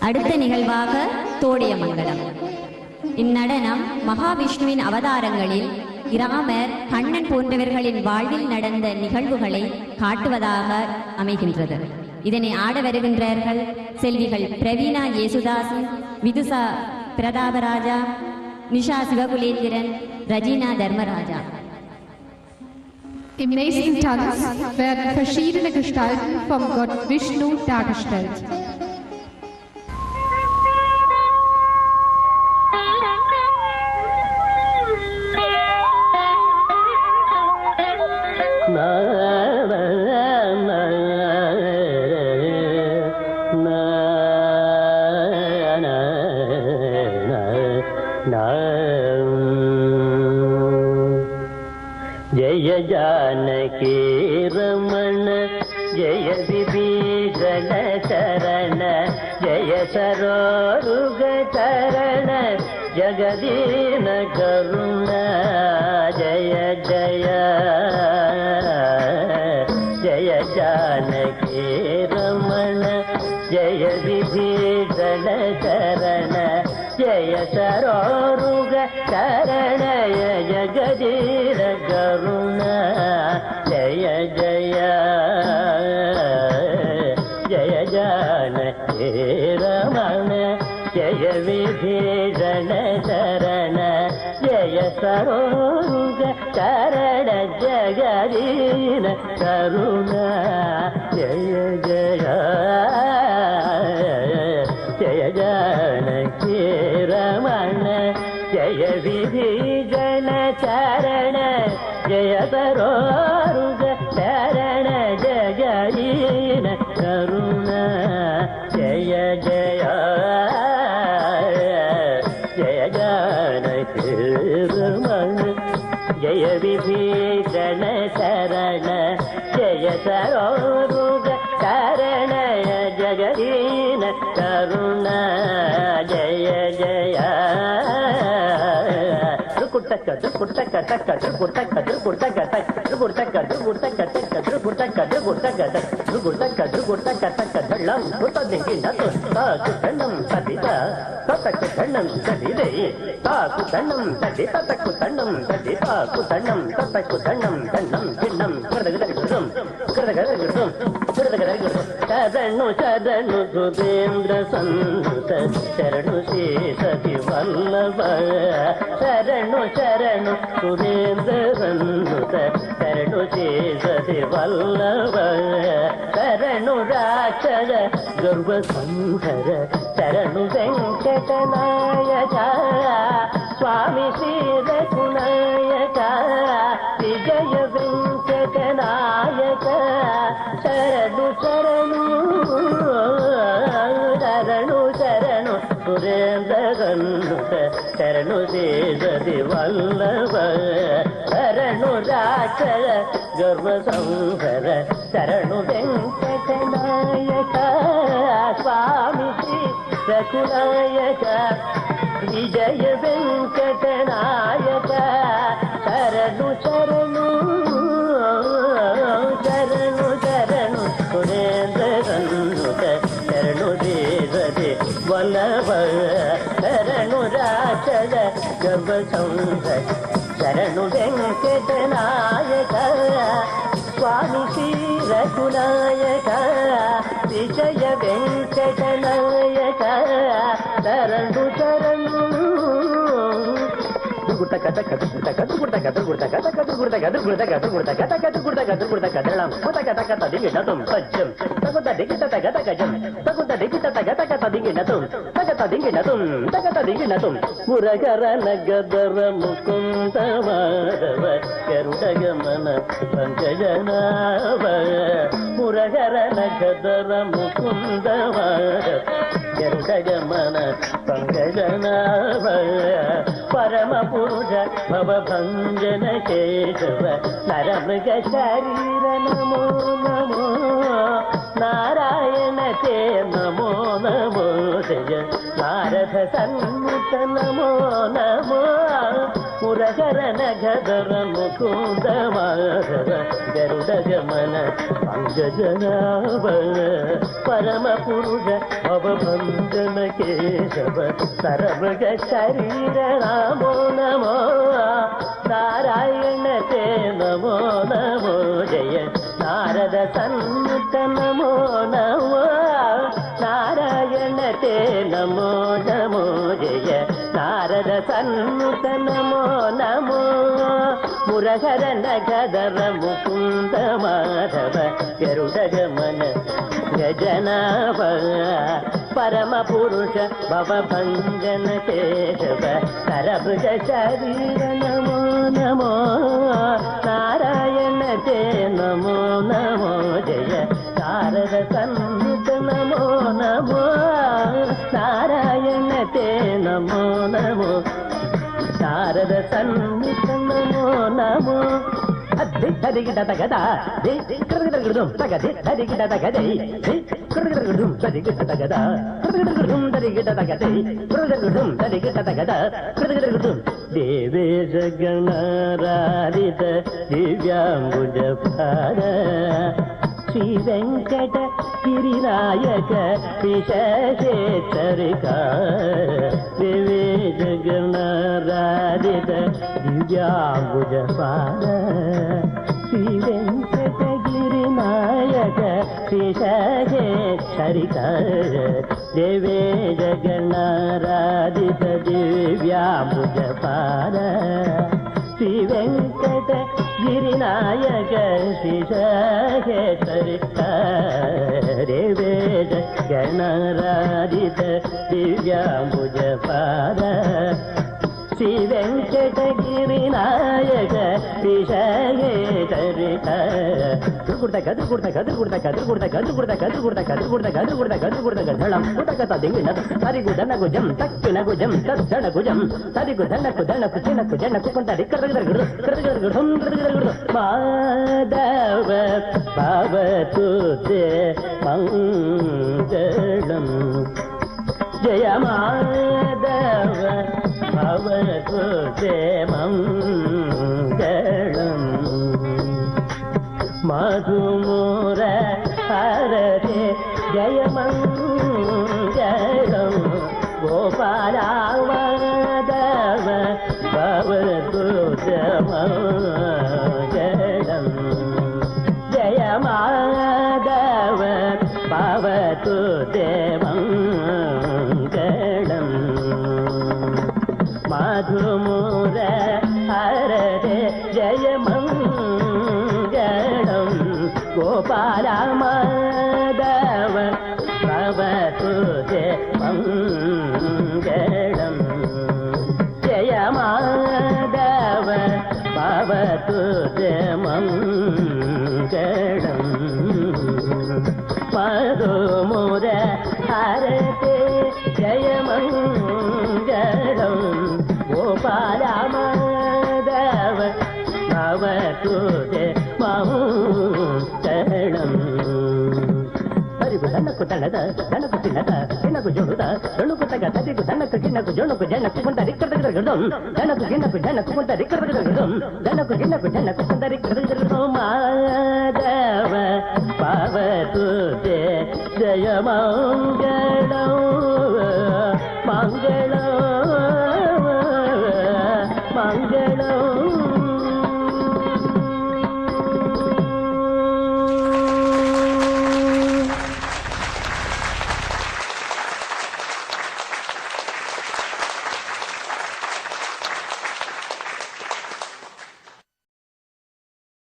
அடுத்த நிகழ்வாக தோடியமங்கலம். இந்நடனம் மகாவிஷ்ணுவின் அவதாரங்களில் இராமர், கண்ணன் போன்றவர்களின் வாழ்வில் நடந்த நிகழ்வுகளை காட்டுவதாக அமைகின்றது. இதனை ஆட வருகின்றார்கள் செல்விகள் Praveena Yesudasan, Vithusha பிரதாபராஜா, Nisha சிவகுலேந்திரன், ரஜீனா Dharmaraja. Im nächsten Tanz werden verschiedene Gestalten vom Gott Vishnu dargestellt. जय जानकी रमण जय विभीषण शरण जय सरोरुग चरण जगदीन करुण जय जय जय जानकी रमण जय विभीषण शरण जय सरोरुग चरण जगदीन करुण जय जय जय जानकी रमण जय विभीषण शरण जय सरोरुग चरण जगदीन करुण जय जय जय जानकी रमण जय विभीषण शरण जय सरोरुग चरण जगदीन करुण जय जय जय जानकी रमण जय विभीषण शरण जय सरोरुग चरण जगदीन करुण जय जय शरणु शरणु सुरेन्द्र संत शरणु शेषति वल्लभ शरणु शरणु सुरेन्द्र संत शरणु शेषति वल्लभ शरणु राक्षस गर्व संहर शरणु वेंकटनायक स्वामी श्री रघुनायक विजय वेंकटनायक शरणु शरणु शरणु शरणु सुरेन्द्र संत शरणु शेषति वल्लभ शरणु राक्षस गर्व संहर शरणु वेंकटनायक स्वामी श्री रघुनायक विजय वेंकटनायक शरणु शरणु शरणु शरणु सुरेन्द्र संत शरणु शेषति वल्लभ शरणु राक्षस गर्व संहर शरणु वेंकटनायक स्वामी श्री रघुनायक विजय वेंकटनायक शरणु शरणु ಮುರಗರನಗದರ ಮುಕುಂದ ಮಾಧವ ಗರುಡಗಮನ ಪಂಕಜನಾಭ ಮುರಗರನಗದರ ಮುಕುಂದ ಮಾಧವ ಗರುಡಗಮನ ಪಂಕಜನಾಭ ಪರಮ ಪುರುಷ ಭವಭಂಜನ ಕೇಶವ ನರಮೃಗ ಶರೀರ ನಮೋ ನಮೋ ನಾರಾಯಣ ತೇ ನಮೋ ನಮೋ ಜಯ ನಾರದ ಸನ್ಮುಖ ನಮೋ ನಮೋ ಪುರ ಮುರಹರನ ಗದರ ಮುಕುಂದ ಮಾಧವ ಗರುಡ ಗಮನ ಪಂಕಜನಾಭ ಪರಮ ಪುರುಷ ಭವಭಂಜನ ಕೇಶವ ಸರ್ವಗ ಶರೀರ ನಮೋ ನಮೋ ನಾರಾಯಣ ತೇ ನಮೋ ನಮೋ ಜಯ ನಾರದ ಸನ್ನುತ ನಮೋ ನಮೋ ನಾರಾಯಣ ತೇ ನಮೋ ನಮೋ ಜಯ ನಾರದ ಸನ್ನುತ ನಮೋ ನಮೋ ಮುರಹರನ ಗದರ ಮುಕುಂದ ಮಾಧವ ಗರುಡ ಗಮನ ಗಜನಾಭ ಪರಮ ಪುರುಷ ಭವಭಂಜನ ಕೇಶವ ಕರಭೃಜ ಶರೀರ ನಮೋ ನಮೋ ನಾರಾಯಣ ತೇ ನಮೋ ನಮೋ ಜಯ ನಾರದ ಸನ್ನುತ ನಮೋ ನಮೋ ನಾರಾಯಣ ತೇ ನಮೋ ನಮೋ ನಾರದ ಸನ್ನುತ ನಮೋ ನಮೋ ಧರಿಗಿಡ ತಗದ ಕೃತಗಿಡಗಿಡದುಂ ತಗದೆ ಧರಿಗಿಡ ತಗದೆ ಕೃತಗಿಡಗಿಡದುಂ ಧರಿಗಿಡ ತಗದ ಕೃತಗಿಡಗಿಡದುಂ ಧರಿಗಿಡ ತಗದೆ ಕೃತಗಿಡಗಿಡದುಂ ಧರಿಗಿಡ ತಗದ ಕೃತಗಿಡಗಿಡದುಂ ದೇವೇಶ ಗಣರಾರಿತ ದಿವ್ಯಾಂಬುಜ ಭಾರ ಶ್ರೀ ವೆಂಕಟ ಗಿರಿನಾಯಕ ವಿಶೇಷೇಶ್ವರಿಕ ದೇವೇಶ ಗಣರಾರಿತ ದಿವ್ಯಾಂಬುಜ ಭಾರ ಶ್ರೀ ವೆಂಕಟ ಗಿರಿನಾಯಕ ವಿಶೇಷೇಶ್ವರಿಕ ದೇವೇಶ ಗಣರಾರಿತ ದಿವ್ಯಾಂಬುಜ ಭಾರ ಶ್ರೀ ವೆಂಕಟ ಗಿರಿನಾಯಕ ವಿಶೇಷೇಶ್ವರಿಕ ದೇವೇಶ ಗಣರಾರಿತ ದಿವ್ಯಾಂಬುಜ ಭಾರ ಶ್ರೀ ವೆಂಕಟ ಗಿರಿನಾಯಕ ವಿಶೇಷೇಶ್ವರಿಕ ಗದಳಂ ಕುಟಕತ ದಿಂಗಿಣ ಸರಿಗು ದನಗು ಜಂ ತಕ್ಕಿನಗು ಜಂ ತದ್ದಣಗು ಜಂ ಸರಿಗು ದನಕು ದಣಕು ಚಿನಕು ಜನಕು ಕೊಂಡರಿ ಕರಗರಗಡು ಮಾಧವ ಭವತು ತೇ ಮಂಗಳಂ ಜಯ ಮಾಧವ ಭವತು ತೇ ಮಂಗಳಂ ಮಧುಮೂರ ಹರತೆ ಜಯ ಮಂಗಳಂ ಗೋಪಾಲ ಮಾಧವ ಭವತು ತೇ ಮಂಗಳಂ ಜಯ ಮಾಧವ ಭವತು ತೇ ಮಂಗಳಂ ಮಧುಮೂರ ಹರತೆ ಜಯ ಮಂಗಳಂ ಗೋಪಾಲ ಮಾಧವ ಭವತು ತೇ ಮಂಗಳಂ ಜಯ ಮಾಧವ ಭವತು ತೇ ಮಂಗಳಂ ಮಧುಮೂರ ಹರತೆ ಜಯ ಮಂಗಳಂ ಗೋಪಾಲ ಮಾಧವ ಭವತು ತೇ ಮಂಗಳಂ ಹರಿಗು ದನಕು ದಣದ ದಣಕು ತಿನ್ನದ ತಿನ್ನಕು ಜೋಡುದ ದಣುಕು ತಗ ತದಿಗು ದನಕು ಗಿನ್ನಕು ಜೋಣಕು ಜನಕು ಕೊಂಡರಿ ಕರಗರಗಡಂ ದನಕು ಗಿನ್ನಕು ಜನಕು ಕೊಂಡರಿ ಕರಗರಗಡಂ ದನಕು ಗಿನ್ನಕು ಜನಕು ಕೊಂಡರಿ ಕರಗರಗಡಂ ಮಾಧವ ಭವತು ತೇ ಜಯ ಮಂಗಳಂ